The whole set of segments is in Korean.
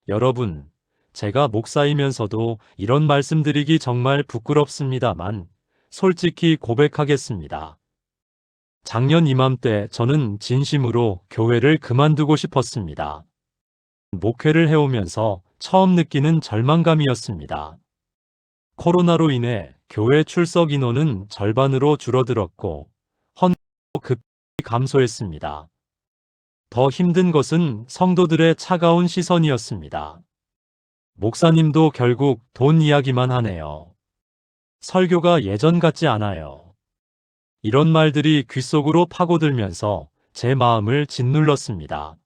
여러분, 제가 목사이면서도 이런 말씀드리기 정말 부끄럽습니다만, 솔직히 고백하겠습니다. 작년 이맘때 저는 진심으로 교회를 그만두고 싶었습니다. 목회를 해오면서 처음 느끼는 절망감이었습니다. 코로나로 인해 교회 출석 인원은 절반으로 줄어들었고, 헌금도 급히 감소했습니다. 더 힘든 것은 성도들의 차가운 시선이었습니다. 목사님도 결국 돈 이야기만 하네요. 설교가 예전 같지 않아요. 이런 말들이 귓속으로 파고들면서 제 마음을 짓눌렀습니다.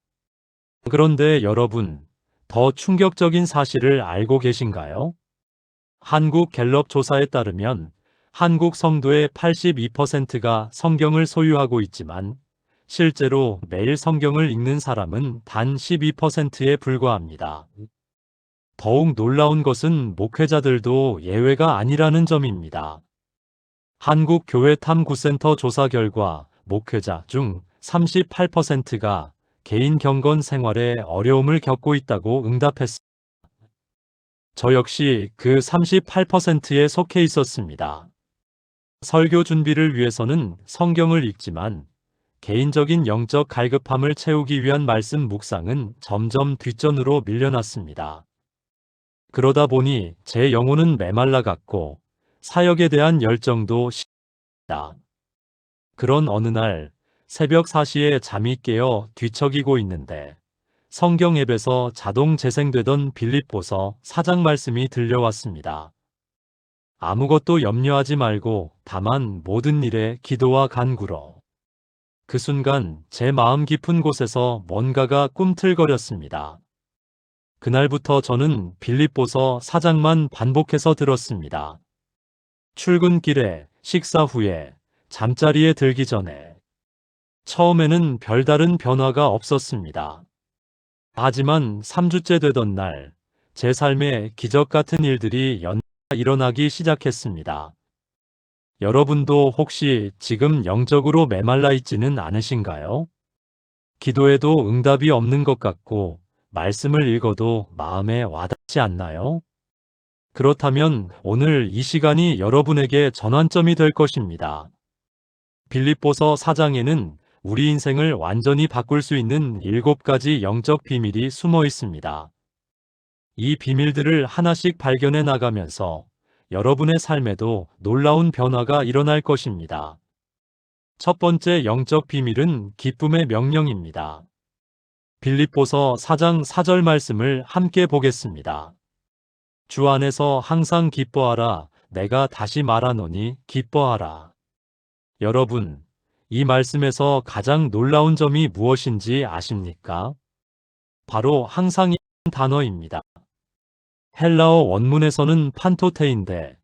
그런데 여러분, 더 충격적인 사실을 알고 계신가요? 한국 갤럽 조사에 따르면 한국 성도의 82%가 성경을 소유하고 있지만 실제로 매일 성경을 읽는 사람은 단 12%에 불과합니다. 더욱 놀라운 것은 목회자들도 예외가 아니라는 점입니다. 한국교회탐구센터 조사 결과 목회자 중 38%가 개인 경건 생활에 어려움을 겪고 있다고 응답했습니다. 저 역시 그 38%에 속해 있었습니다. 설교 준비를 위해서는 성경을 읽지만 개인적인 영적 갈급함을 채우기 위한 말씀 묵상은 점점 뒷전으로 밀려났습니다. 그러다 보니 제 영혼은 메말라갔고 사역에 대한 열정도 식었습니다. 그런 어느 날 새벽 4시에 잠이 깨어 뒤척이고 있는데 성경 앱에서 자동 재생되던 빌립보서 4장 말씀이 들려왔습니다. 아무것도 염려하지 말고 다만 모든 일에 기도와 간구로. 그 순간 제 마음 깊은 곳에서 뭔가가 꿈틀거렸습니다. 그날부터 저는 빌립보서 4장만 반복해서 들었습니다. 출근길에, 식사 후에, 잠자리에 들기 전에. 처음에는 별다른 변화가 없었습니다. 하지만 3주째 되던 날, 제 삶에 기적 같은 일들이 연달아 일어나기 시작했습니다. 여러분도 혹시 지금 영적으로 메말라 있지는 않으신가요? 기도해도 응답이 없는 것 같고, 말씀을 읽어도 마음에 와닿지 않나요? 그렇다면 오늘 이 시간이 여러분에게 전환점이 될 것입니다. 빌립보서 4장에는 우리 인생을 완전히 바꿀 수 있는 7가지 영적 비밀이 숨어 있습니다. 이 비밀들을 하나씩 발견해 나가면서 여러분의 삶에도 놀라운 변화가 일어날 것입니다. 첫 번째 영적 비밀은 기쁨의 명령입니다. 빌립보서 4장 4절 말씀을 함께 보겠습니다. 주 안에서 항상 기뻐하라. 내가 다시 말하노니 기뻐하라. 여러분, 이 말씀에서 가장 놀라운 점이 무엇인지 아십니까? 바로 항상이라는 단어입니다. 헬라어 원문에서는 판토테인데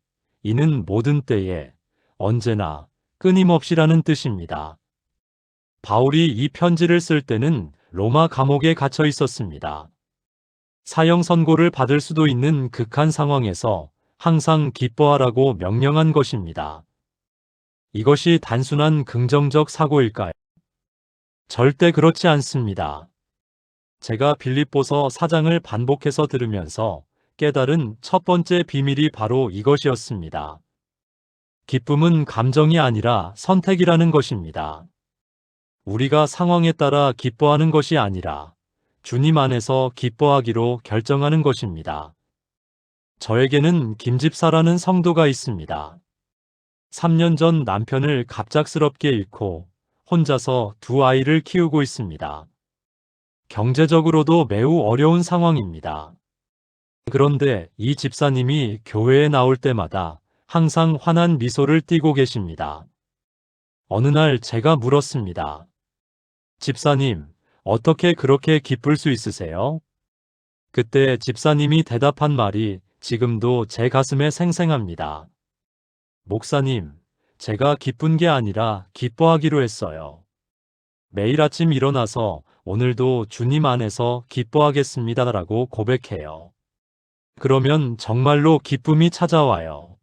이는 모든 때에 언제나 끊임없이라는 뜻입니다. 바울이 이 편지를 쓸 때는 로마 감옥에 갇혀 있었습니다. 사형 선고를 받을 수도 있는 극한 상황에서 항상 기뻐하라고 명령한 것입니다. 이것이 단순한 긍정적 사고일까요? 절대 그렇지 않습니다. 제가 빌립보서 4장을 반복해서 들으면서 깨달은 첫 번째 비밀이 바로 이것이었습니다. 기쁨은 감정이 아니라 선택이라는 것입니다. 우리가 상황에 따라 기뻐하는 것이 아니라 주님 안에서 기뻐하기로 결정하는 것입니다. 저에게는 김집사라는 성도가 있습니다. 3년 전 남편을 갑작스럽게 잃고 혼자서 두 아이를 키우고 있습니다. 경제적으로도 매우 어려운 상황입니다. 그런데 이 집사님이 교회에 나올 때마다 항상 환한 미소를 띠고 계십니다. 어느 날 제가 물었습니다. 집사님, 어떻게 그렇게 기쁠 수 있으세요? 그때 집사님이 대답한 말이 지금도 제 가슴에 생생합니다. 목사님, 제가 기쁜 게 아니라 기뻐하기로 했어요. 매일 아침 일어나서 오늘도 주님 안에서 기뻐하겠습니다라고 고백해요. 그러면 정말로 기쁨이 찾아와요.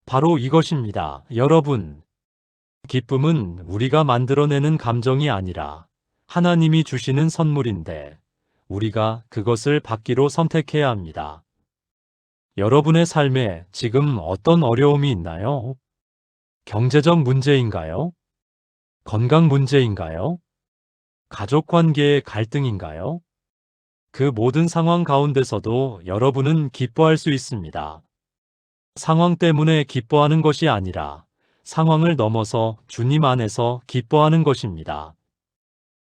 바로 이것입니다, 여러분. 기쁨은 우리가 만들어내는 감정이 아니라 하나님이 주시는 선물인데 우리가 그것을 받기로 선택해야 합니다. 여러분의 삶에 지금 어떤 어려움이 있나요? 경제적 문제인가요? 건강 문제인가요? 가족 관계의 갈등인가요? 그 모든 상황 가운데서도 여러분은 기뻐할 수 있습니다. 상황 때문에 기뻐하는 것이 아니라 상황을 넘어서 주님 안에서 기뻐하는 것입니다.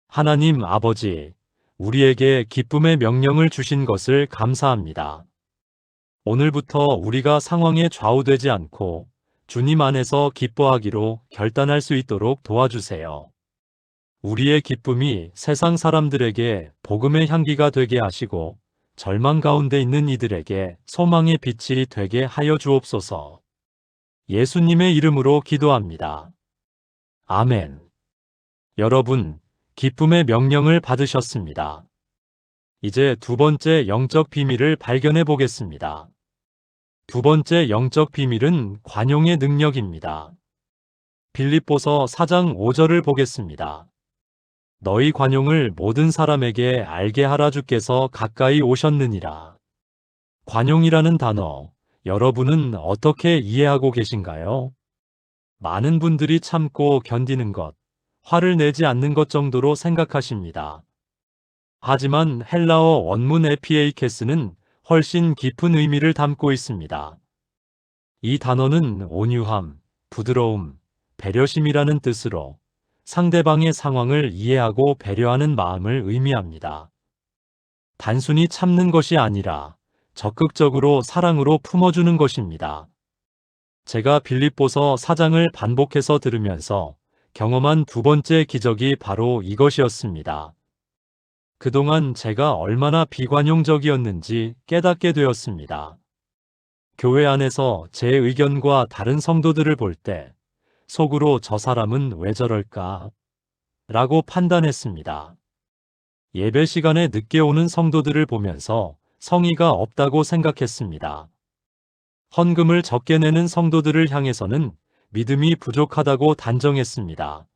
하나님 아버지, 우리에게 기쁨의 명령을 주신 것을 감사합니다. 오늘부터 우리가 상황에 좌우되지 않고 주님 안에서 기뻐하기로 결단할 수 있도록 도와주세요. 우리의 기쁨이 세상 사람들에게 복음의 향기가 되게 하시고 절망 가운데 있는 이들에게 소망의 빛이 되게 하여 주옵소서. 예수님의 이름으로 기도합니다. 아멘. 여러분, 기쁨의 명령을 받으셨습니다. 이제 두 번째 영적 비밀을 발견해 보겠습니다. 두 번째 영적 비밀은 관용의 능력입니다. 빌립보서 4장 5절을 보겠습니다. 너희 관용을 모든 사람에게 알게 하라 주께서 가까이 오셨느니라. 관용이라는 단어, 여러분은 어떻게 이해하고 계신가요? 많은 분들이 참고 견디는 것, 화를 내지 않는 것 정도로 생각하십니다. 하지만 헬라어 원문 에피에이케스는 훨씬 깊은 의미를 담고 있습니다. 이 단어는 온유함, 부드러움, 배려심이라는 뜻으로 상대방의 상황을 이해하고 배려하는 마음을 의미합니다. 단순히 참는 것이 아니라 적극적으로 사랑으로 품어주는 것입니다. 제가 빌립보서 4장을 반복해서 들으면서 경험한 두 번째 기적이 바로 이것이었습니다. 그동안 제가 얼마나 비관용적이었는지 깨닫게 되었습니다. 교회 안에서 제 의견과 다른 성도들을 볼 때 속으로 저 사람은 왜 저럴까? 라고 판단했습니다. 예배 시간에 늦게 오는 성도들을 보면서 성의가 없다고 생각했습니다. 헌금을 적게 내는 성도들을 향해서는 믿음이 부족하다고 단정했습니다.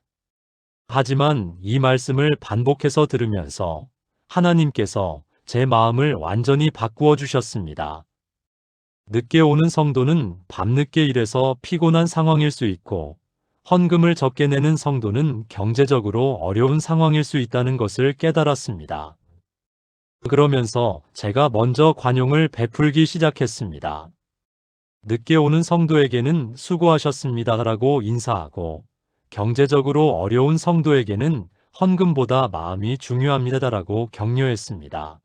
하지만 이 말씀을 반복해서 들으면서 하나님께서 제 마음을 완전히 바꾸어 주셨습니다. 늦게 오는 성도는 밤늦게 일해서 피곤한 상황일 수 있고 헌금을 적게 내는 성도는 경제적으로 어려운 상황일 수 있다는 것을 깨달았습니다. 그러면서 제가 먼저 관용을 베풀기 시작했습니다. 늦게 오는 성도에게는 수고하셨습니다라고 인사하고 경제적으로 어려운 성도에게는 헌금보다 마음이 중요합니다라고 격려했습니다.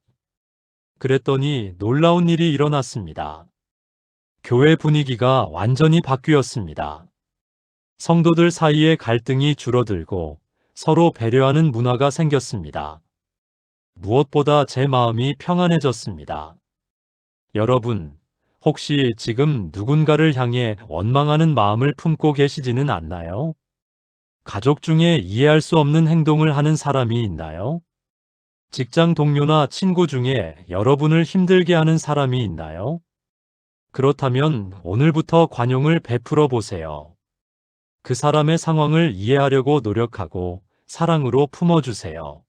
그랬더니 놀라운 일이 일어났습니다. 교회 분위기가 완전히 바뀌었습니다. 성도들 사이의 갈등이 줄어들고 서로 배려하는 문화가 생겼습니다. 무엇보다 제 마음이 평안해졌습니다. 여러분, 혹시 지금 누군가를 향해 원망하는 마음을 품고 계시지는 않나요? 가족 중에 이해할 수 없는 행동을 하는 사람이 있나요? 직장 동료나 친구 중에 여러분을 힘들게 하는 사람이 있나요? 그렇다면 오늘부터 관용을 베풀어 보세요. 그 사람의 상황을 이해하려고 노력하고 사랑으로 품어주세요.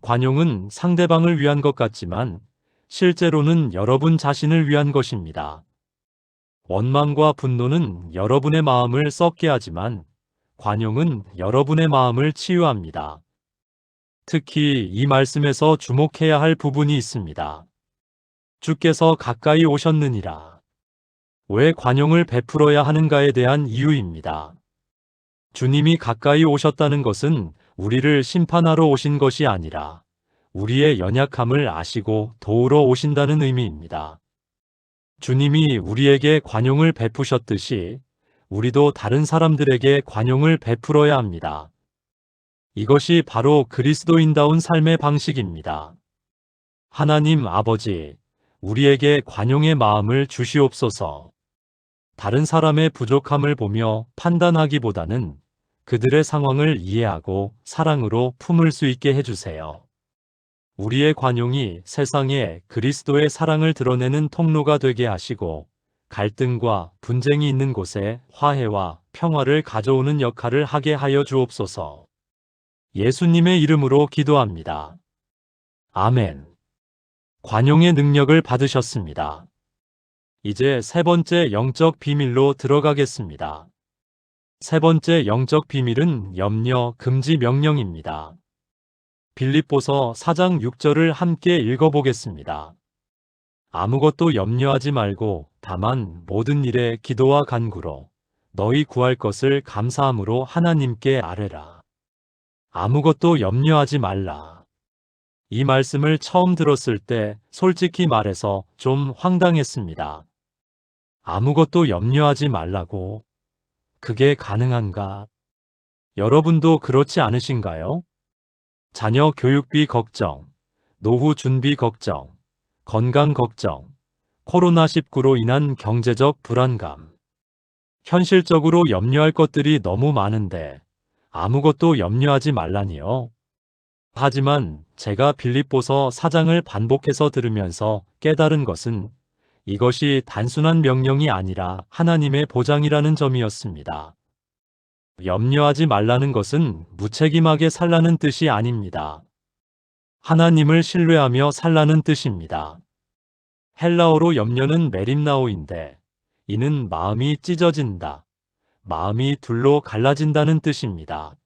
관용은 상대방을 위한 것 같지만 실제로는 여러분 자신을 위한 것입니다. 원망과 분노는 여러분의 마음을 썩게 하지만 관용은 여러분의 마음을 치유합니다. 특히 이 말씀에서 주목해야 할 부분이 있습니다. 주께서 가까이 오셨느니라. 왜 관용을 베풀어야 하는가에 대한 이유입니다. 주님이 가까이 오셨다는 것은 우리를 심판하러 오신 것이 아니라 우리의 연약함을 아시고 도우러 오신다는 의미입니다. 주님이 우리에게 관용을 베푸셨듯이 우리도 다른 사람들에게 관용을 베풀어야 합니다. 이것이 바로 그리스도인다운 삶의 방식입니다. 하나님 아버지, 우리에게 관용의 마음을 주시옵소서. 다른 사람의 부족함을 보며 판단하기보다는 그들의 상황을 이해하고 사랑으로 품을 수 있게 해주세요. 우리의 관용이 세상에 그리스도의 사랑을 드러내는 통로가 되게 하시고 갈등과 분쟁이 있는 곳에 화해와 평화를 가져오는 역할을 하게 하여 주옵소서. 예수님의 이름으로 기도합니다. 아멘. 관용의 능력을 받으셨습니다. 이제 세 번째 영적 비밀로 들어가겠습니다. 세 번째 영적 비밀은 염려 금지 명령입니다. 빌립보서 4장 6절을 함께 읽어보겠습니다. 아무것도 염려하지 말고 다만 모든 일에 기도와 간구로 너희 구할 것을 감사함으로 하나님께 아뢰라. 아무것도 염려하지 말라. 이 말씀을 처음 들었을 때 솔직히 말해서 좀 황당했습니다. 아무것도 염려하지 말라고? 그게 가능한가? 여러분도 그렇지 않으신가요? 자녀 교육비 걱정, 노후 준비 걱정, 건강 걱정, 코로나19로 인한 경제적 불안감. 현실적으로 염려할 것들이 너무 많은데 아무것도 염려하지 말라니요. 하지만 제가 빌립보서 4장을 반복해서 들으면서 깨달은 것은 이것이 단순한 명령이 아니라 하나님의 보장이라는 점이었습니다. 염려하지 말라는 것은 무책임하게 살라는 뜻이 아닙니다. 하나님을 신뢰하며 살라는 뜻입니다. 헬라어로 염려는 메림나오인데 이는 마음이 찢어진다, 마음이 둘로 갈라진다는 뜻입니다.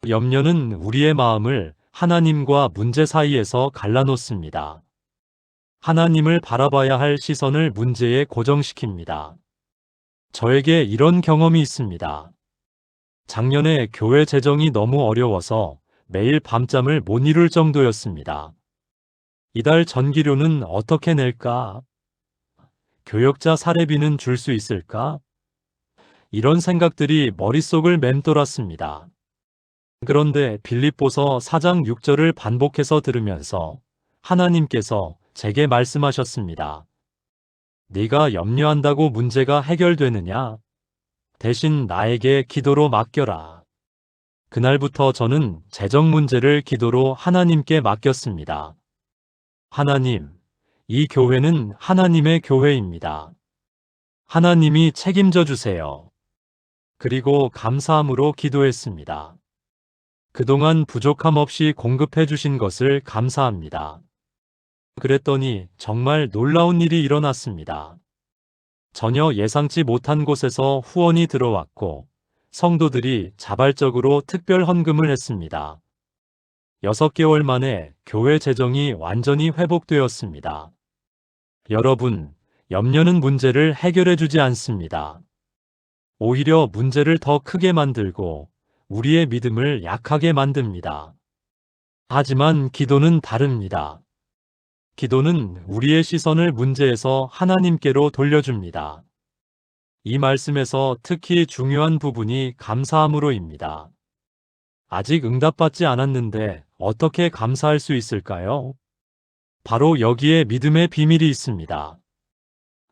염려는 우리의 마음을 하나님과 문제 사이에서 갈라놓습니다. 하나님을 바라봐야 할 시선을 문제에 고정시킵니다. 저에게 이런 경험이 있습니다. 작년에 교회 재정이 너무 어려워서 매일 밤잠을 못 이룰 정도였습니다. 이달 전기료는 어떻게 낼까? 교역자 사례비는 줄 수 있을까? 이런 생각들이 머릿속을 맴돌았습니다. 그런데 빌립보서 4장 6절을 반복해서 들으면서 하나님께서 제게 말씀하셨습니다. 네가 염려한다고 문제가 해결되느냐? 대신 나에게 기도로 맡겨라. 그날부터 저는 재정 문제를 기도로 하나님께 맡겼습니다. 하나님, 이 교회는 하나님의 교회입니다. 하나님이 책임져 주세요. 그리고 감사함으로 기도했습니다. 그동안 부족함 없이 공급해 주신 것을 감사합니다. 그랬더니 정말 놀라운 일이 일어났습니다. 전혀 예상치 못한 곳에서 후원이 들어왔고 성도들이 자발적으로 특별 헌금을 했습니다. 6개월 만에 교회 재정이 완전히 회복되었습니다. 여러분, 염려는 문제를 해결해 주지 않습니다. 오히려 문제를 더 크게 만들고 우리의 믿음을 약하게 만듭니다. 하지만 기도는 다릅니다. 기도는 우리의 시선을 문제에서 하나님께로 돌려줍니다. 이 말씀에서 특히 중요한 부분이 감사함으로입니다. 아직 응답받지 않았는데 어떻게 감사할 수 있을까요? 바로 여기에 믿음의 비밀이 있습니다.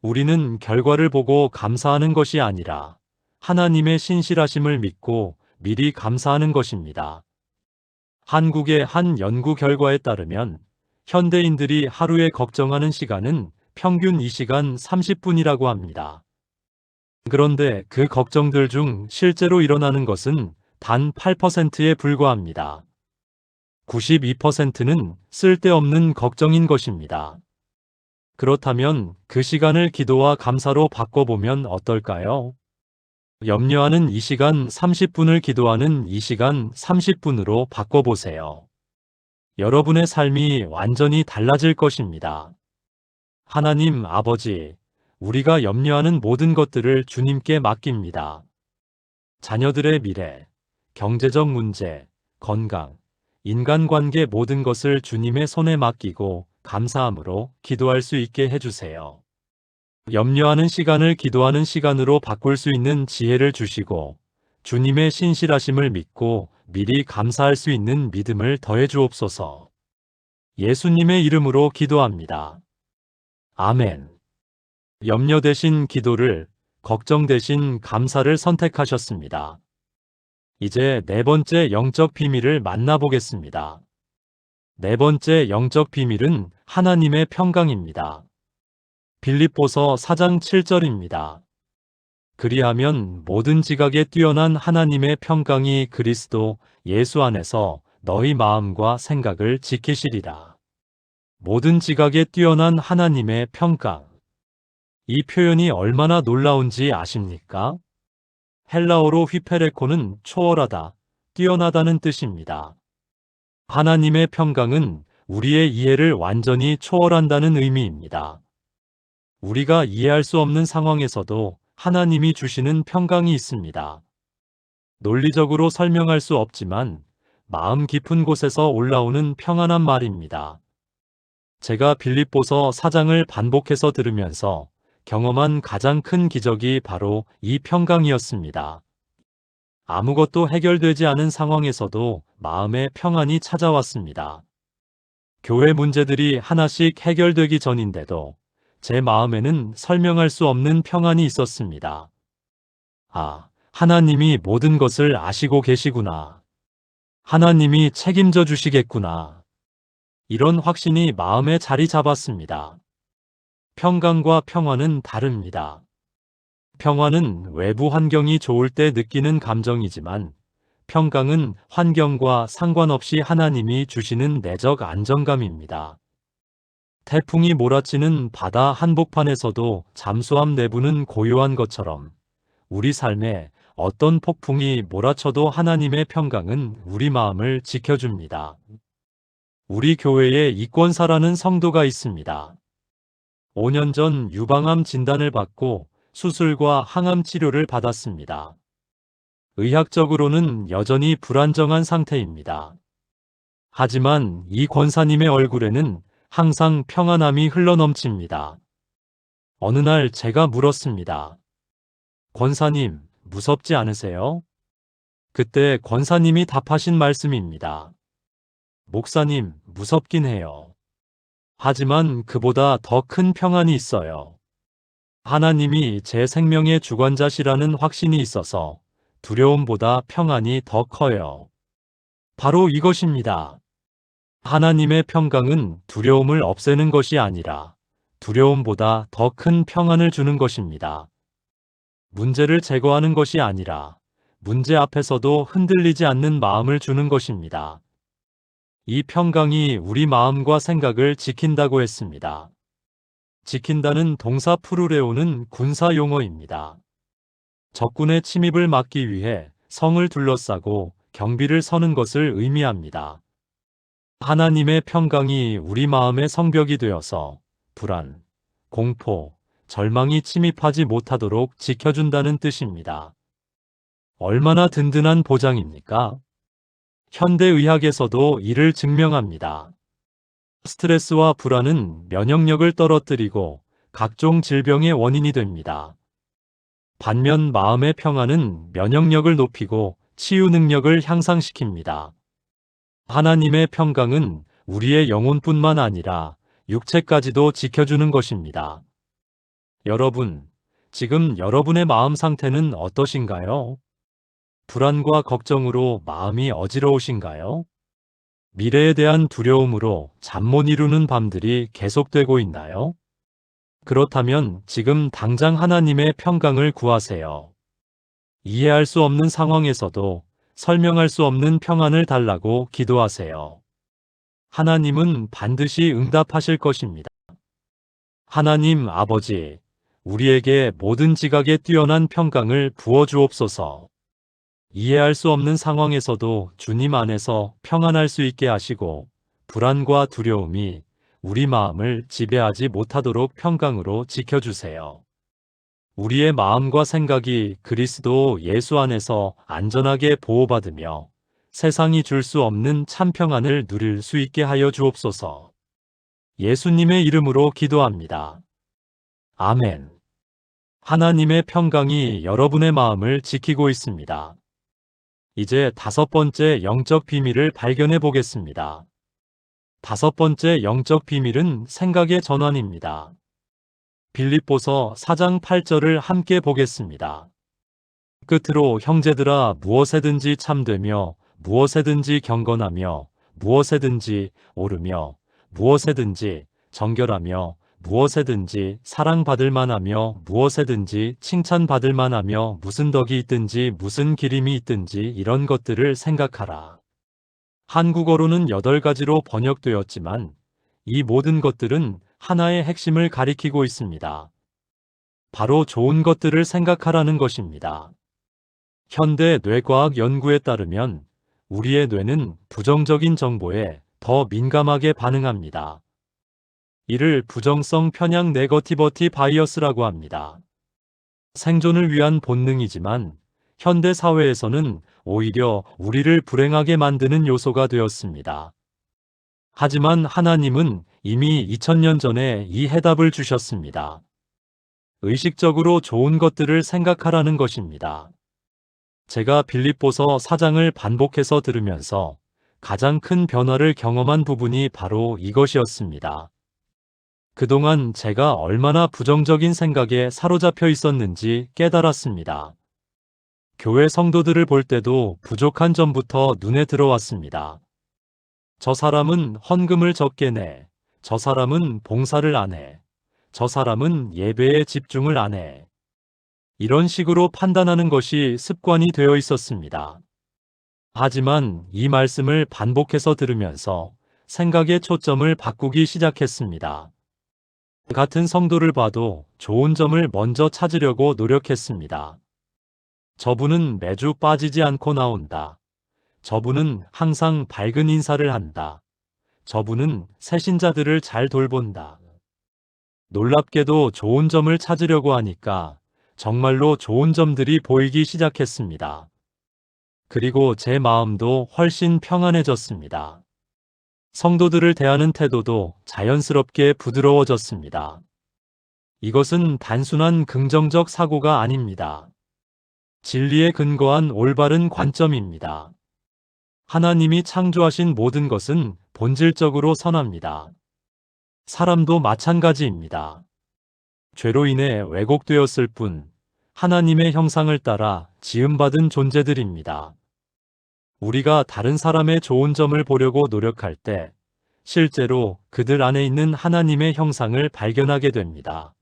우리는 결과를 보고 감사하는 것이 아니라 하나님의 신실하심을 믿고 미리 감사하는 것입니다. 한국의 한 연구 결과에 따르면 현대인들이 하루에 걱정하는 시간은 평균 2시간 30분이라고 합니다. 그런데 그 걱정들 중 실제로 일어나는 것은 단 8%에 불과합니다. 92%는 쓸데없는 걱정인 것입니다. 그렇다면 그 시간을 기도와 감사로 바꿔보면 어떨까요? 염려하는 2시간 30분을 기도하는 2시간 30분으로 바꿔보세요. 여러분의 삶이 완전히 달라질 것입니다. 하나님 아버지, 우리가 염려하는 모든 것들을 주님께 맡깁니다. 자녀들의 미래, 경제적 문제, 건강, 인간관계 모든 것을 주님의 손에 맡기고 감사함으로 기도할 수 있게 해주세요. 염려하는 시간을 기도하는 시간으로 바꿀 수 있는 지혜를 주시고 주님의 신실하심을 믿고 미리 감사할 수 있는 믿음을 더해 주옵소서. 예수님의 이름으로 기도합니다. 아멘. 염려 대신 기도를, 걱정 대신 감사를 선택하셨습니다. 이제 네 번째 영적 비밀을 만나보겠습니다. 네 번째 영적 비밀은 하나님의 평강입니다. 빌립보서 4장 7절입니다. 그리하면 모든 지각에 뛰어난 하나님의 평강이 그리스도 예수 안에서 너희 마음과 생각을 지키시리라. 모든 지각에 뛰어난 하나님의 평강. 이 표현이 얼마나 놀라운지 아십니까? 헬라어로 휘페레코는 초월하다, 뛰어나다는 뜻입니다. 하나님의 평강은 우리의 이해를 완전히 초월한다는 의미입니다. 우리가 이해할 수 없는 상황에서도 하나님이 주시는 평강이 있습니다. 논리적으로 설명할 수 없지만 마음 깊은 곳에서 올라오는 평안한 말입니다. 제가 빌립보서 4장을 반복해서 들으면서 경험한 가장 큰 기적이 바로 이 평강이었습니다. 아무것도 해결되지 않은 상황에서도 마음의 평안이 찾아왔습니다. 교회 문제들이 하나씩 해결되기 전인데도 제 마음에는 설명할 수 없는 평안이 있었습니다. 아, 하나님이 모든 것을 아시고 계시구나. 하나님이 책임져 주시겠구나. 이런 확신이 마음에 자리 잡았습니다. 평강과 평화는 다릅니다. 평화는 외부 환경이 좋을 때 느끼는 감정이지만 평강은 환경과 상관없이 하나님이 주시는 내적 안정감입니다. 태풍이 몰아치는 바다 한복판에서도 잠수함 내부는 고요한 것처럼 우리 삶에 어떤 폭풍이 몰아쳐도 하나님의 평강은 우리 마음을 지켜줍니다. 우리 교회에 이권사라는 성도가 있습니다. 5년 전 유방암 진단을 받고 수술과 항암 치료를 받았습니다. 의학적으로는 여전히 불안정한 상태입니다. 하지만 이 권사님의 얼굴에는 항상 평안함이 흘러넘칩니다. 어느 날 제가 물었습니다. 권사님, 무섭지 않으세요? 그때 권사님이 답하신 말씀입니다. 목사님, 무섭긴 해요. 하지만 그보다 더 큰 평안이 있어요. 하나님이 제 생명의 주관자시라는 확신이 있어서 두려움보다 평안이 더 커요. 바로 이것입니다. 하나님의 평강은 두려움을 없애는 것이 아니라 두려움보다 더 큰 평안을 주는 것입니다. 문제를 제거하는 것이 아니라 문제 앞에서도 흔들리지 않는 마음을 주는 것입니다. 이 평강이 우리 마음과 생각을 지킨다고 했습니다. 지킨다는 동사 프루레오는 군사 용어입니다. 적군의 침입을 막기 위해 성을 둘러싸고 경비를 서는 것을 의미합니다. 하나님의 평강이 우리 마음의 성벽이 되어서 불안, 공포, 절망이 침입하지 못하도록 지켜준다는 뜻입니다. 얼마나 든든한 보장입니까? 현대의학에서도 이를 증명합니다. 스트레스와 불안은 면역력을 떨어뜨리고 각종 질병의 원인이 됩니다. 반면 마음의 평안은 면역력을 높이고 치유 능력을 향상시킵니다. 하나님의 평강은 우리의 영혼뿐만 아니라 육체까지도 지켜주는 것입니다. 여러분, 지금 여러분의 마음 상태는 어떠신가요? 불안과 걱정으로 마음이 어지러우신가요? 미래에 대한 두려움으로 잠 못 이루는 밤들이 계속되고 있나요? 그렇다면 지금 당장 하나님의 평강을 구하세요. 이해할 수 없는 상황에서도 설명할 수 없는 평안을 달라고 기도하세요. 하나님은 반드시 응답하실 것입니다. 하나님 아버지, 우리에게 모든 지각에 뛰어난 평강을 부어주옵소서. 이해할 수 없는 상황에서도 주님 안에서 평안할 수 있게 하시고 불안과 두려움이 우리 마음을 지배하지 못하도록 평강으로 지켜주세요. 우리의 마음과 생각이 그리스도 예수 안에서 안전하게 보호받으며 세상이 줄 수 없는 참 평안을 누릴 수 있게 하여 주옵소서. 예수님의 이름으로 기도합니다. 아멘. 하나님의 평강이 여러분의 마음을 지키고 있습니다. 이제 5번째 영적 비밀을 발견해 보겠습니다. 5번째 영적 비밀은 생각의 전환입니다. 빌립보서 4장 8절을 함께 보겠습니다. 끝으로 형제들아 무엇에든지 참되며 무엇에든지 경건하며 무엇에든지 옳으며 무엇에든지 정결하며 무엇에든지 사랑받을 만하며 무엇에든지 칭찬받을 만하며 무슨 덕이 있든지 무슨 기림이 있든지 이런 것들을 생각하라. 한국어로는 8가지로 번역되었지만 이 모든 것들은 하나의 핵심을 가리키고 있습니다. 바로 좋은 것들을 생각하라는 것입니다. 현대 뇌과학 연구에 따르면 우리의 뇌는 부정적인 정보에 더 민감하게 반응합니다. 이를 부정성 편향 네거티버티 바이어스라고 합니다. 생존을 위한 본능이지만 현대 사회에서는 오히려 우리를 불행하게 만드는 요소가 되었습니다. 하지만 하나님은 이미 2000년 전에 이 해답을 주셨습니다. 의식적으로 좋은 것들을 생각하라는 것입니다. 제가 빌립보서 4장을 반복해서 들으면서 가장 큰 변화를 경험한 부분이 바로 이것이었습니다. 그동안 제가 얼마나 부정적인 생각에 사로잡혀 있었는지 깨달았습니다. 교회 성도들을 볼 때도 부족한 점부터 눈에 들어왔습니다. 저 사람은 헌금을 적게 내. 저 사람은 봉사를 안 해. 저 사람은 예배에 집중을 안 해. 이런 식으로 판단하는 것이 습관이 되어 있었습니다. 하지만 이 말씀을 반복해서 들으면서 생각의 초점을 바꾸기 시작했습니다. 같은 성도를 봐도 좋은 점을 먼저 찾으려고 노력했습니다. 저분은 매주 빠지지 않고 나온다. 저분은 항상 밝은 인사를 한다. 저분은 새신자들을 잘 돌본다. 놀랍게도 좋은 점을 찾으려고 하니까 정말로 좋은 점들이 보이기 시작했습니다. 그리고 제 마음도 훨씬 평안해졌습니다. 성도들을 대하는 태도도 자연스럽게 부드러워졌습니다. 이것은 단순한 긍정적 사고가 아닙니다. 진리에 근거한 올바른 관점입니다. 하나님이 창조하신 모든 것은 본질적으로 선합니다. 사람도 마찬가지입니다. 죄로 인해 왜곡되었을 뿐 하나님의 형상을 따라 지음받은 존재들입니다. 우리가 다른 사람의 좋은 점을 보려고 노력할 때 실제로 그들 안에 있는 하나님의 형상을 발견하게 됩니다.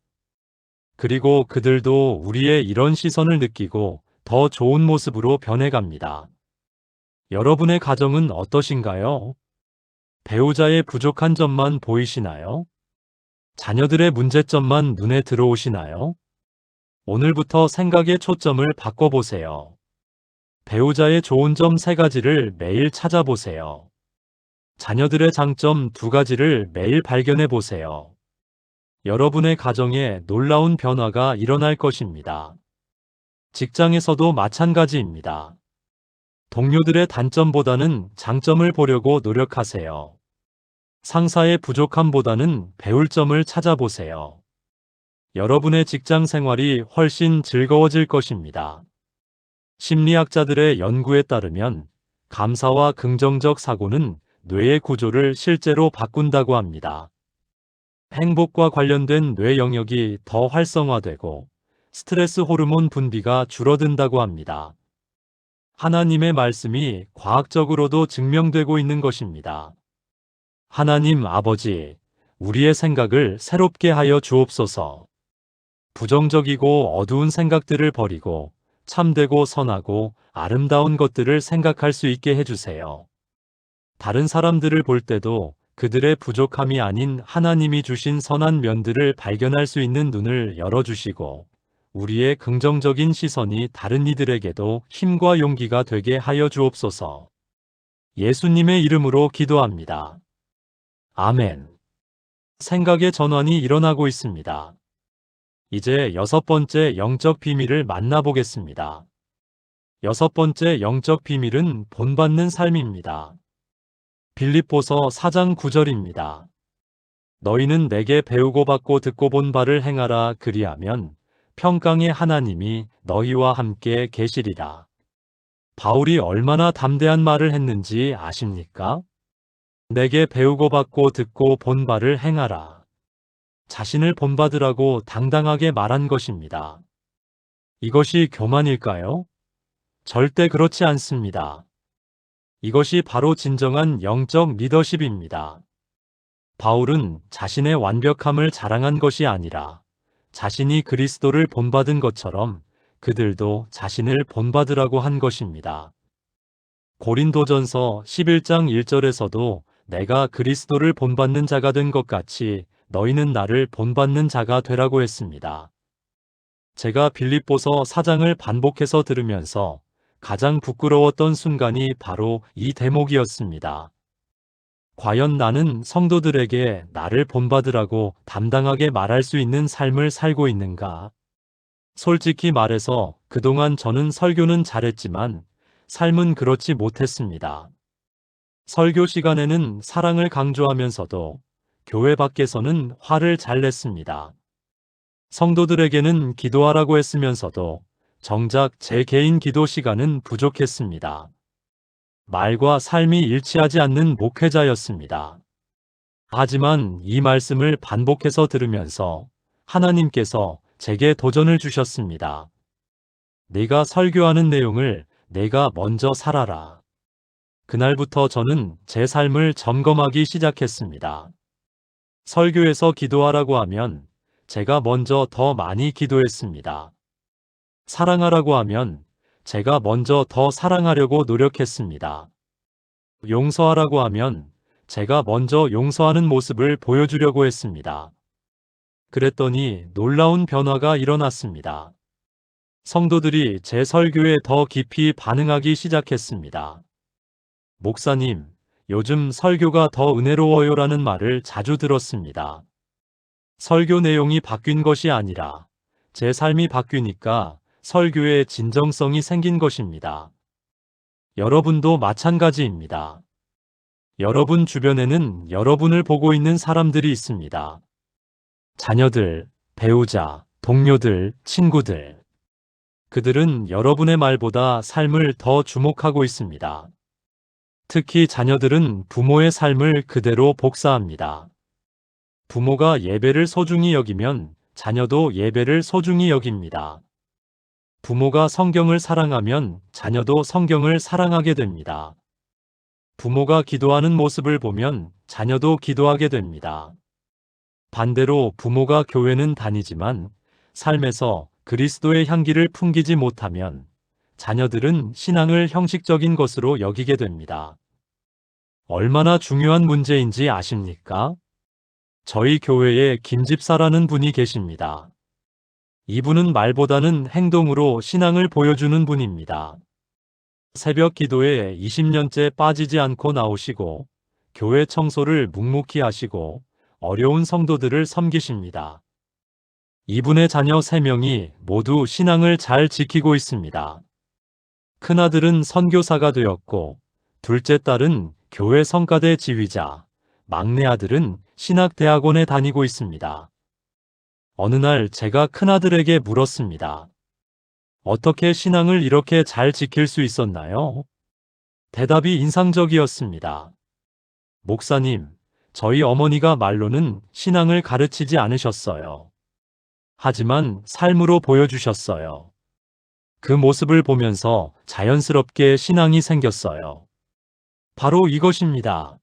그리고 그들도 우리의 이런 시선을 느끼고 더 좋은 모습으로 변해갑니다. 여러분의 가정은 어떠신가요? 배우자의 부족한 점만 보이시나요? 자녀들의 문제점만 눈에 들어오시나요? 오늘부터 생각의 초점을 바꿔보세요. 배우자의 좋은 점 3가지를 매일 찾아보세요. 자녀들의 장점 2가지를 매일 발견해 보세요. 여러분의 가정에 놀라운 변화가 일어날 것입니다. 직장에서도 마찬가지입니다. 동료들의 단점보다는 장점을 보려고 노력하세요. 상사의 부족함보다는 배울 점을 찾아보세요. 여러분의 직장 생활이 훨씬 즐거워질 것입니다. 심리학자들의 연구에 따르면 감사와 긍정적 사고는 뇌의 구조를 실제로 바꾼다고 합니다. 행복과 관련된 뇌 영역이 더 활성화되고 스트레스 호르몬 분비가 줄어든다고 합니다. 하나님의 말씀이 과학적으로도 증명되고 있는 것입니다. 하나님 아버지, 우리의 생각을 새롭게 하여 주옵소서. 부정적이고 어두운 생각들을 버리고 참되고 선하고 아름다운 것들을 생각할 수 있게 해주세요. 다른 사람들을 볼 때도 그들의 부족함이 아닌 하나님이 주신 선한 면들을 발견할 수 있는 눈을 열어주시고 우리의 긍정적인 시선이 다른 이들에게도 힘과 용기가 되게 하여 주옵소서. 예수님의 이름으로 기도합니다. 아멘. 생각의 전환이 일어나고 있습니다. 이제 6번째 영적 비밀을 만나보겠습니다. 6번째 영적 비밀은 본받는 삶입니다. 빌립보서 4장 9절입니다. 너희는 내게 배우고 받고 듣고 본 바를 행하라 그리하면 평강의 하나님이 너희와 함께 계시리라. 바울이 얼마나 담대한 말을 했는지 아십니까? 내게 배우고 받고 듣고 본 바를 행하라. 자신을 본받으라고 당당하게 말한 것입니다. 이것이 교만일까요? 절대 그렇지 않습니다. 이것이 바로 진정한 영적 리더십입니다. 바울은 자신의 완벽함을 자랑한 것이 아니라 자신이 그리스도를 본받은 것처럼 그들도 자신을 본받으라고 한 것입니다. 고린도전서 11장 1절에서도 내가 그리스도를 본받는 자가 된 것 같이 너희는 나를 본받는 자가 되라고 했습니다. 제가 빌립보서 4장을 반복해서 들으면서 가장 부끄러웠던 순간이 바로 이 대목이었습니다. 과연 나는 성도들에게 나를 본받으라고 담당하게 말할 수 있는 삶을 살고 있는가? 솔직히 말해서 그동안 저는 설교는 잘했지만 삶은 그렇지 못했습니다. 설교 시간에는 사랑을 강조하면서도 교회 밖에서는 화를 잘 냈습니다. 성도들에게는 기도하라고 했으면서도 정작 제 개인 기도 시간은 부족했습니다. 말과 삶이 일치하지 않는 목회자였습니다. 하지만 이 말씀을 반복해서 들으면서 하나님께서 제게 도전을 주셨습니다. 네가 설교하는 내용을 내가 먼저 살아라. 그날부터 저는 제 삶을 점검하기 시작했습니다. 설교에서 기도하라고 하면 제가 먼저 더 많이 기도했습니다. 사랑하라고 하면 제가 먼저 더 사랑하려고 노력했습니다. 용서하라고 하면 제가 먼저 용서하는 모습을 보여주려고 했습니다. 그랬더니 놀라운 변화가 일어났습니다. 성도들이 제 설교에 더 깊이 반응하기 시작했습니다. 목사님, 요즘 설교가 더 은혜로워요라는 말을 자주 들었습니다. 설교 내용이 바뀐 것이 아니라 제 삶이 바뀌니까 설교에 진정성이 생긴 것입니다. 여러분도 마찬가지입니다. 여러분 주변에는 여러분을 보고 있는 사람들이 있습니다. 자녀들, 배우자, 동료들, 친구들. 그들은 여러분의 말보다 삶을 더 주목하고 있습니다. 특히 자녀들은 부모의 삶을 그대로 복사합니다. 부모가 예배를 소중히 여기면 자녀도 예배를 소중히 여깁니다. 부모가 성경을 사랑하면 자녀도 성경을 사랑하게 됩니다. 부모가 기도하는 모습을 보면 자녀도 기도하게 됩니다. 반대로 부모가 교회는 다니지만 삶에서 그리스도의 향기를 풍기지 못하면 자녀들은 신앙을 형식적인 것으로 여기게 됩니다. 얼마나 중요한 문제인지 아십니까? 저희 교회에 김 집사라는 분이 계십니다. 이분은 말보다는 행동으로 신앙을 보여주는 분입니다. 새벽 기도에 20년째 빠지지 않고 나오시고 교회 청소를 묵묵히 하시고 어려운 성도들을 섬기십니다. 이분의 자녀 3명이 모두 신앙을 잘 지키고 있습니다. 큰아들은 선교사가 되었고 둘째 딸은 교회 성가대 지휘자, 막내 아들은 신학대학원에 다니고 있습니다. 어느 날 제가 큰아들에게 물었습니다. 어떻게 신앙을 이렇게 잘 지킬 수 있었나요? 대답이 인상적이었습니다. 목사님, 저희 어머니가 말로는 신앙을 가르치지 않으셨어요. 하지만 삶으로 보여주셨어요. 그 모습을 보면서 자연스럽게 신앙이 생겼어요. 바로 이것입니다.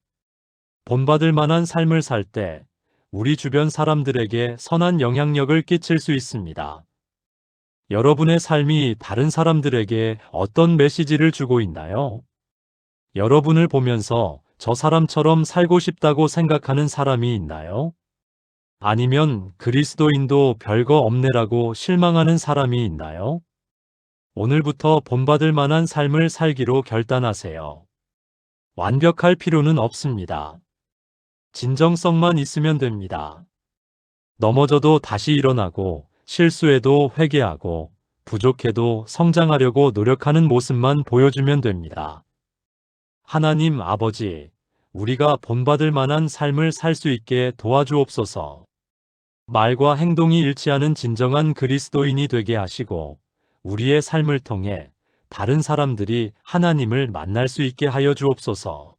본받을 만한 삶을 살 때 우리 주변 사람들에게 선한 영향력을 끼칠 수 있습니다. 여러분의 삶이 다른 사람들에게 어떤 메시지를 주고 있나요? 여러분을 보면서 저 사람처럼 살고 싶다고 생각하는 사람이 있나요? 아니면 그리스도인도 별거 없네라고 실망하는 사람이 있나요? 오늘부터 본받을 만한 삶을 살기로 결단하세요. 완벽할 필요는 없습니다. 진정성만 있으면 됩니다. 넘어져도 다시 일어나고 실수해도 회개하고 부족해도 성장하려고 노력하는 모습만 보여주면 됩니다. 하나님 아버지, 우리가 본받을 만한 삶을 살 수 있게 도와주옵소서. 말과 행동이 일치하는 진정한 그리스도인이 되게 하시고 우리의 삶을 통해 다른 사람들이 하나님을 만날 수 있게 하여 주옵소서.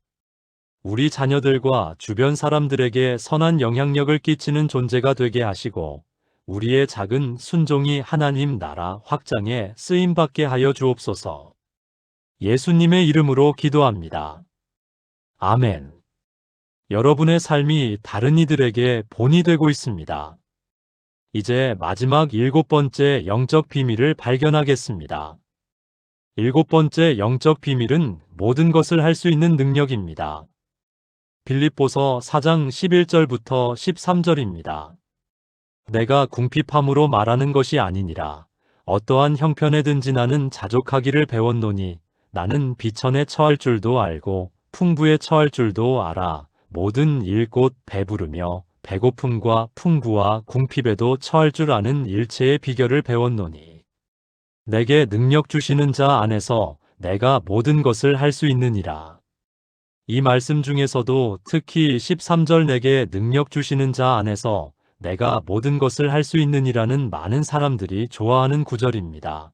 우리 자녀들과 주변 사람들에게 선한 영향력을 끼치는 존재가 되게 하시고 우리의 작은 순종이 하나님 나라 확장에 쓰임받게 하여 주옵소서. 예수님의 이름으로 기도합니다. 아멘. 여러분의 삶이 다른 이들에게 본이 되고 있습니다. 이제 마지막 7번째 영적 비밀을 발견하겠습니다. 7번째 영적 비밀은 모든 것을 할 수 있는 능력입니다. 빌립보서 4장 11절부터 13절입니다. 내가 궁핍함으로 말하는 것이 아니니라. 어떠한 형편에든지 나는 자족하기를 배웠노니 나는 비천에 처할 줄도 알고 풍부에 처할 줄도 알아. 모든 일 곧 배부르며 배고픔과 풍부와 궁핍에도 처할 줄 아는 일체의 비결을 배웠노니 내게 능력 주시는 자 안에서 내가 모든 것을 할 수 있느니라. 이 말씀 중에서도 특히 13절 내게 능력 주시는 자 안에서 내가 모든 것을 할 수 있느니라는 많은 사람들이 좋아하는 구절입니다.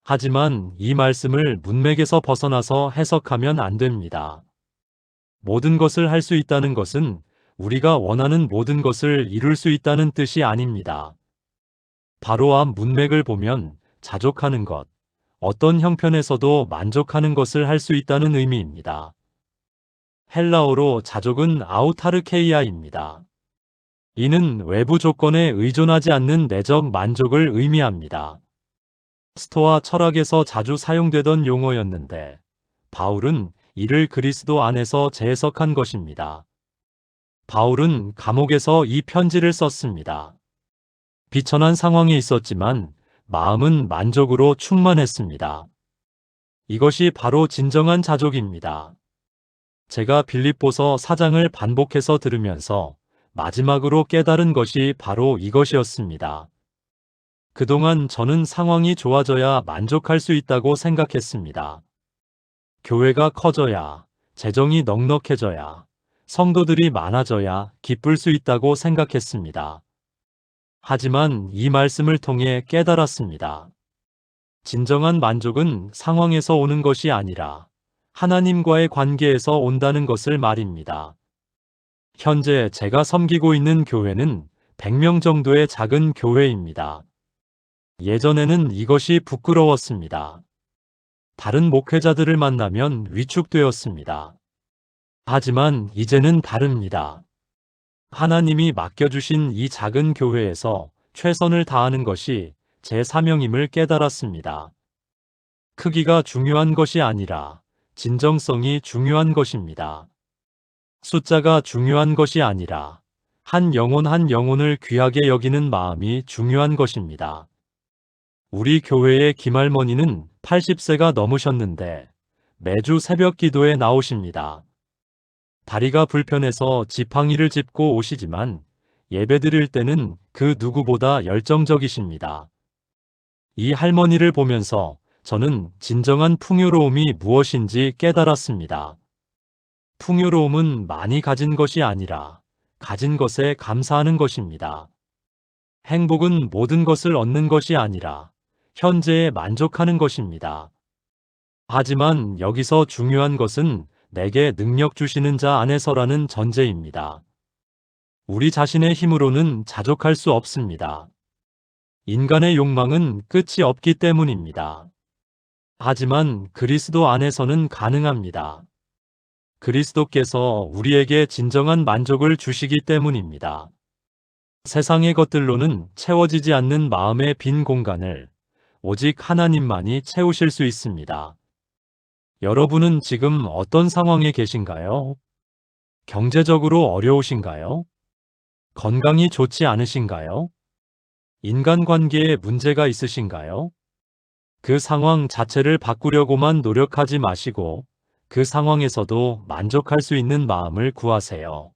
하지만 이 말씀을 문맥에서 벗어나서 해석하면 안 됩니다. 모든 것을 할 수 있다는 것은 우리가 원하는 모든 것을 이룰 수 있다는 뜻이 아닙니다. 바로 앞 문맥을 보면 자족하는 것, 어떤 형편에서도 만족하는 것을 할 수 있다는 의미입니다. 헬라어로 자족은 아우타르케이아입니다. 이는 외부 조건에 의존하지 않는 내적 만족을 의미합니다. 스토아 철학에서 자주 사용되던 용어였는데 바울은 이를 그리스도 안에서 재해석한 것입니다. 바울은 감옥에서 이 편지를 썼습니다. 비천한 상황에 있었지만 마음은 만족으로 충만했습니다. 이것이 바로 진정한 자족입니다. 제가 빌립보서 4장을 반복해서 들으면서 마지막으로 깨달은 것이 바로 이것이었습니다. 그동안 저는 상황이 좋아져야 만족할 수 있다고 생각했습니다. 교회가 커져야, 재정이 넉넉해져야, 성도들이 많아져야 기쁠 수 있다고 생각했습니다. 하지만 이 말씀을 통해 깨달았습니다. 진정한 만족은 상황에서 오는 것이 아니라 하나님과의 관계에서 온다는 것을 말입니다. 현재 제가 섬기고 있는 교회는 100명 정도의 작은 교회입니다. 예전에는 이것이 부끄러웠습니다. 다른 목회자들을 만나면 위축되었습니다. 하지만 이제는 다릅니다. 하나님이 맡겨주신 이 작은 교회에서 최선을 다하는 것이 제 사명임을 깨달았습니다. 크기가 중요한 것이 아니라 진정성이 중요한 것입니다. 숫자가 중요한 것이 아니라 한 영혼을 귀하게 여기는 마음이 중요한 것입니다. 우리 교회의 김할머니는 80세가 넘으셨는데 매주 새벽 기도에 나오십니다. 다리가 불편해서 지팡이를 짚고 오시지만 예배드릴 때는 그 누구보다 열정적이십니다. 이 할머니를 보면서 저는 진정한 풍요로움이 무엇인지 깨달았습니다. 풍요로움은 많이 가진 것이 아니라 가진 것에 감사하는 것입니다. 행복은 모든 것을 얻는 것이 아니라 현재에 만족하는 것입니다. 하지만 여기서 중요한 것은 내게 능력 주시는 자 안에서라는 전제입니다. 우리 자신의 힘으로는 자족할 수 없습니다. 인간의 욕망은 끝이 없기 때문입니다. 하지만 그리스도 안에서는 가능합니다. 그리스도께서 우리에게 진정한 만족을 주시기 때문입니다. 세상의 것들로는 채워지지 않는 마음의 빈 공간을 오직 하나님만이 채우실 수 있습니다. 여러분은 지금 어떤 상황에 계신가요? 경제적으로 어려우신가요? 건강이 좋지 않으신가요? 인간관계에 문제가 있으신가요? 그 상황 자체를 바꾸려고만 노력하지 마시고 그 상황에서도 만족할 수 있는 마음을 구하세요.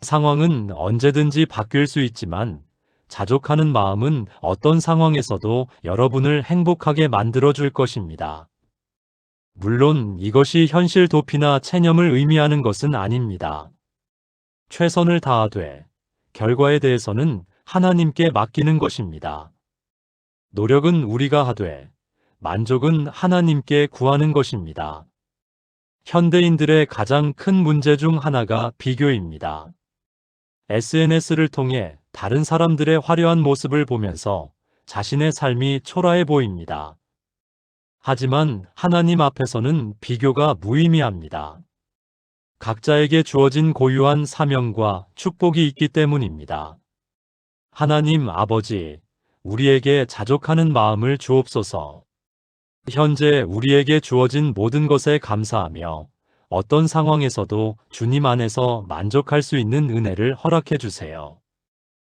상황은 언제든지 바뀔 수 있지만 자족하는 마음은 어떤 상황에서도 여러분을 행복하게 만들어줄 것입니다. 물론 이것이 현실 도피나 체념을 의미하는 것은 아닙니다. 최선을 다하되 결과에 대해서는 하나님께 맡기는 것입니다. 노력은 우리가 하되 만족은 하나님께 구하는 것입니다. 현대인들의 가장 큰 문제 중 하나가 비교입니다. SNS를 통해 다른 사람들의 화려한 모습을 보면서 자신의 삶이 초라해 보입니다. 하지만 하나님 앞에서는 비교가 무의미합니다. 각자에게 주어진 고유한 사명과 축복이 있기 때문입니다. 하나님 아버지, 우리에게 자족하는 마음을 주옵소서. 현재 우리에게 주어진 모든 것에 감사하며 어떤 상황에서도 주님 안에서 만족할 수 있는 은혜를 허락해 주세요.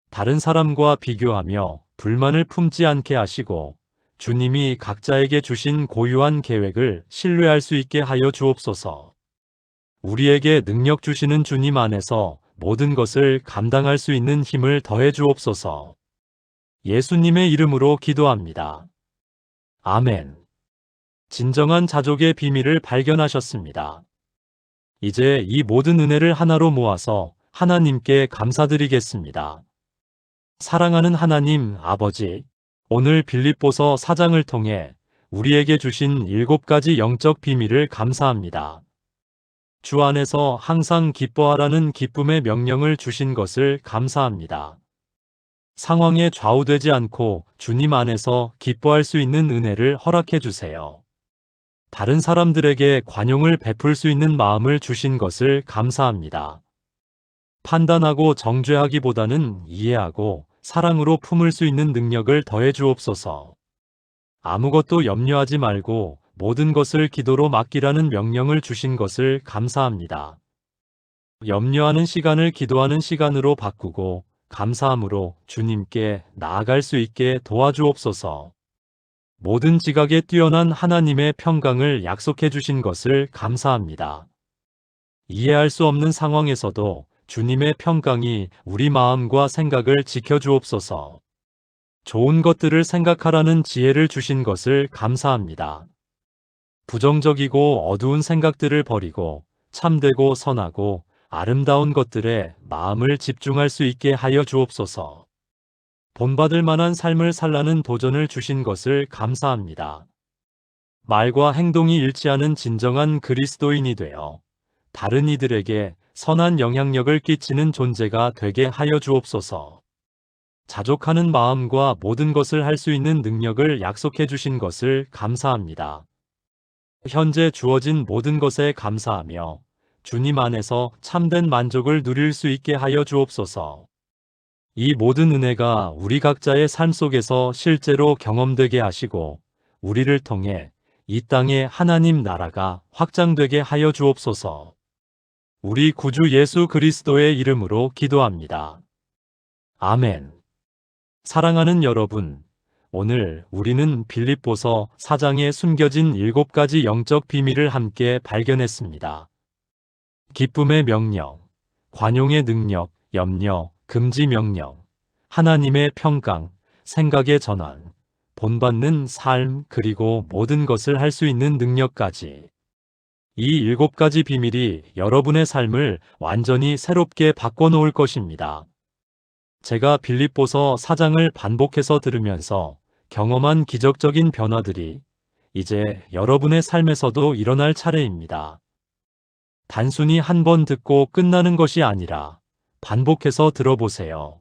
다른 사람과 비교하며 불만을 품지 않게 하시고 주님이 각자에게 주신 고유한 계획을 신뢰할 수 있게 하여 주옵소서. 우리에게 능력 주시는 주님 안에서 모든 것을 감당할 수 있는 힘을 더해 주옵소서. 예수님의 이름으로 기도합니다. 아멘. 진정한 자족의 비밀을 발견하셨습니다. 이제 이 모든 은혜를 하나로 모아서 하나님께 감사드리겠습니다. 사랑하는 하나님 아버지, 오늘 빌립보서 4장을 통해 우리에게 주신 7가지 영적 비밀을 감사합니다. 주 안에서 항상 기뻐하라는 기쁨의 명령을 주신 것을 감사합니다. 상황에 좌우되지 않고 주님 안에서 기뻐할 수 있는 은혜를 허락해 주세요. 다른 사람들에게 관용을 베풀 수 있는 마음을 주신 것을 감사합니다. 판단하고 정죄하기보다는 이해하고 사랑으로 품을 수 있는 능력을 더해 주옵소서. 아무것도 염려하지 말고 모든 것을 기도로 맡기라는 명령을 주신 것을 감사합니다. 염려하는 시간을 기도하는 시간으로 바꾸고 감사함으로 주님께 나아갈 수 있게 도와주옵소서. 모든 지각에 뛰어난 하나님의 평강을 약속해 주신 것을 감사합니다. 이해할 수 없는 상황에서도 주님의 평강이 우리 마음과 생각을 지켜주옵소서. 좋은 것들을 생각하라는 지혜를 주신 것을 감사합니다. 부정적이고 어두운 생각들을 버리고 참되고 선하고 아름다운 것들에 마음을 집중할 수 있게 하여 주옵소서. 본받을 만한 삶을 살라는 도전을 주신 것을 감사합니다. 말과 행동이 일치하는 진정한 그리스도인이 되어 다른 이들에게 선한 영향력을 끼치는 존재가 되게 하여 주옵소서. 자족하는 마음과 모든 것을 할 수 있는 능력을 약속해 주신 것을 감사합니다. 현재 주어진 모든 것에 감사하며 주님 안에서 참된 만족을 누릴 수 있게 하여 주옵소서. 이 모든 은혜가 우리 각자의 삶 속에서 실제로 경험되게 하시고 우리를 통해 이 땅에 하나님 나라가 확장되게 하여 주옵소서. 우리 구주 예수 그리스도의 이름으로 기도합니다. 아멘. 사랑하는 여러분, 오늘 우리는 빌립보서 4장에 숨겨진 7가지 영적 비밀을 함께 발견했습니다. 기쁨의 명령, 관용의 능력, 염려, 금지 명령, 하나님의 평강, 생각의 전환, 본받는 삶, 그리고 모든 것을 할 수 있는 능력까지. 이 7가지 비밀이 여러분의 삶을 완전히 새롭게 바꿔놓을 것입니다. 제가 빌립보서 4장을 반복해서 들으면서 경험한 기적적인 변화들이 이제 여러분의 삶에서도 일어날 차례입니다. 단순히 한 번 듣고 끝나는 것이 아니라 반복해서 들어보세요.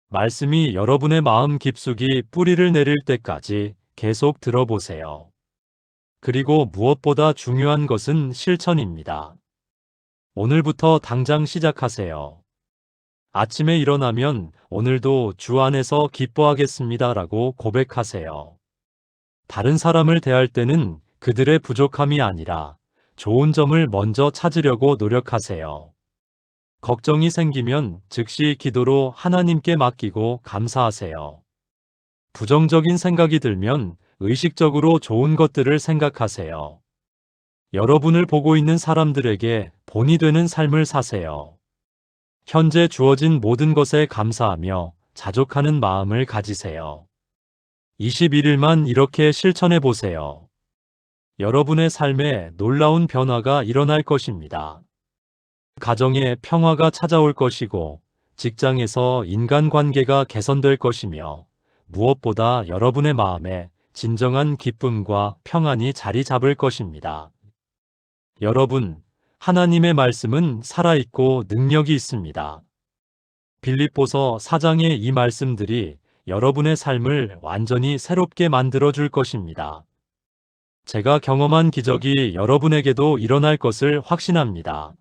말씀이 여러분의 마음 깊숙이 뿌리를 내릴 때까지 계속 들어보세요. 그리고 무엇보다 중요한 것은 실천입니다. 오늘부터 당장 시작하세요. 아침에 일어나면 오늘도 주 안에서 기뻐하겠습니다라고 고백하세요. 다른 사람을 대할 때는 그들의 부족함이 아니라 좋은 점을 먼저 찾으려고 노력하세요. 걱정이 생기면 즉시 기도로 하나님께 맡기고 감사하세요. 부정적인 생각이 들면 의식적으로 좋은 것들을 생각하세요. 여러분을 보고 있는 사람들에게 본이 되는 삶을 사세요. 현재 주어진 모든 것에 감사하며 자족하는 마음을 가지세요. 21일만 이렇게 실천해 보세요. 여러분의 삶에 놀라운 변화가 일어날 것입니다. 가정에 평화가 찾아올 것이고 직장에서 인간관계가 개선될 것이며 무엇보다 여러분의 마음에 진정한 기쁨과 평안이 자리 잡을 것입니다. 여러분, 하나님의 말씀은 살아있고 능력이 있습니다. 빌립보서 4장의 이 말씀들이 여러분의 삶을 완전히 새롭게 만들어줄 것입니다. 제가 경험한 기적이 여러분에게도 일어날 것을 확신합니다.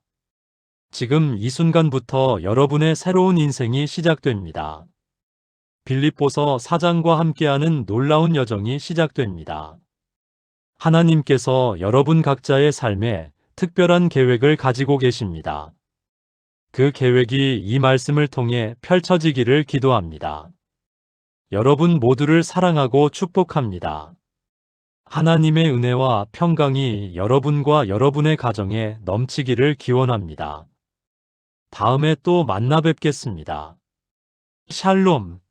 지금 이 순간부터 여러분의 새로운 인생이 시작됩니다. 빌립보서 4장과 함께하는 놀라운 여정이 시작됩니다. 하나님께서 여러분 각자의 삶에 특별한 계획을 가지고 계십니다. 그 계획이 이 말씀을 통해 펼쳐지기를 기도합니다. 여러분 모두를 사랑하고 축복합니다. 하나님의 은혜와 평강이 여러분과 여러분의 가정에 넘치기를 기원합니다. 다음에 또 만나 뵙겠습니다. 샬롬.